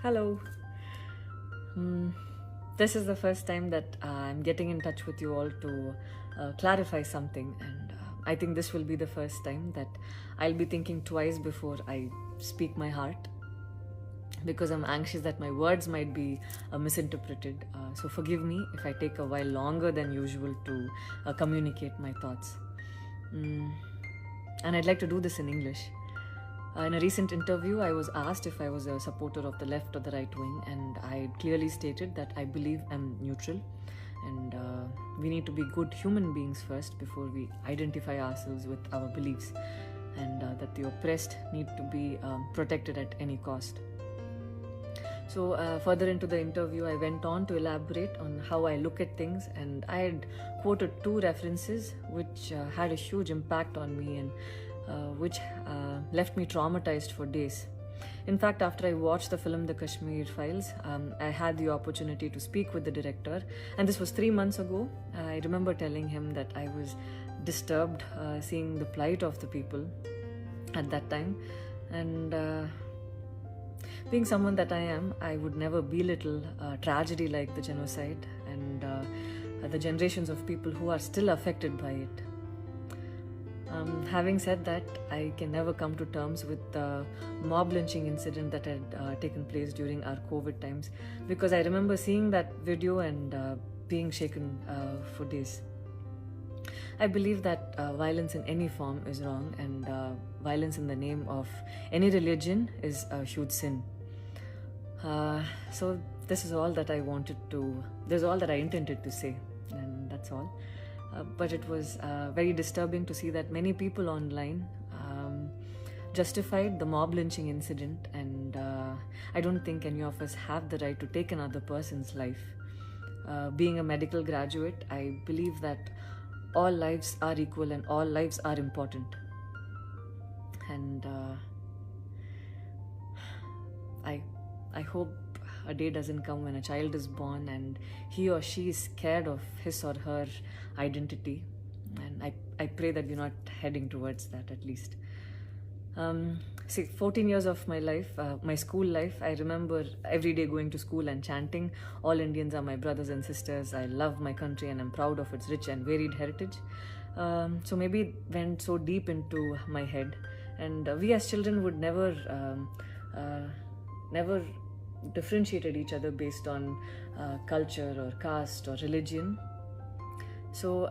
Hello. Hmm. This is the first time that I'm getting in touch with you all to clarify something, and I think this will be the first time that I'll be thinking twice before I speak my heart, because I'm anxious that my words might be misinterpreted. So forgive me if I take a while longer than usual to communicate my thoughts. And I'd like to do this in English. In a recent interview, I was asked if I was a supporter of the left or the right wing, and I clearly stated that I believe I'm neutral, and we need to be good human beings first before we identify ourselves with our beliefs, and that the oppressed need to be protected at any cost. So further into the interview, I went on to elaborate on how I look at things, and I had quoted two references which had a huge impact on me, and which left me traumatized for days. In fact, after I watched the film The Kashmir Files, I had the opportunity to speak with the director, and this was 3 months ago. I remember telling him that I was disturbed seeing the plight of the people at that time, and being someone that I am, I would never belittle tragedy like the genocide and the generations of people who are still affected by it. Having said that, I can never come to terms with the mob lynching incident that had taken place during our COVID times, because I remember seeing that video and being shaken for days. I believe that violence in any form is wrong, and violence in the name of any religion is a huge sin. So this is all that I intended to say, and that's all. But it was very disturbing to see that many people online justified the mob lynching incident, and I don't think any of us have the right to take another person's life. Being a medical graduate, I believe that all lives are equal and all lives are important. And I hope a day doesn't come when a child is born and he or she is scared of his or her identity, and I pray that we're not heading towards that, at least. 14 years of my life, my school life, I remember every day going to school and chanting, "All Indians are my brothers and sisters. I love my country and I'm proud of its rich and varied heritage." So maybe it went so deep into my head, and we as children would never differentiated each other based on culture or caste or religion. So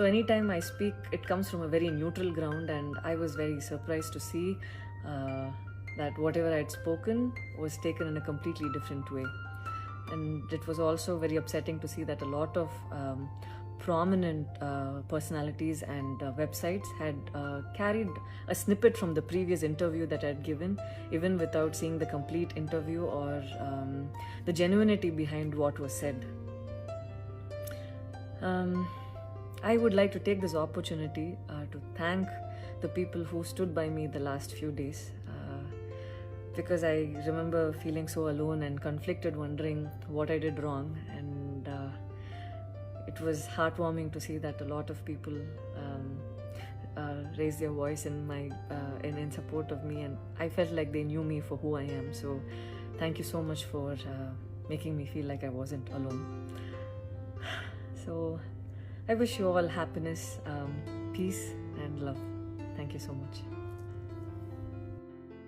anytime I speak, it comes from a very neutral ground, and I was very surprised to see that whatever I had spoken was taken in a completely different way. And it was also very upsetting to see that a lot of prominent personalities and websites had carried a snippet from the previous interview that I had given, even without seeing the complete interview or the genuinity behind what was said. I would like to take this opportunity to thank the people who stood by me the last few days, because I remember feeling so alone and conflicted, wondering what I did wrong, and it was heartwarming to see that a lot of people raised their voice in support of me, and I felt like they knew me for who I am. So thank you so much for making me feel like I wasn't alone. So I wish you all happiness, peace and love. Thank you so much.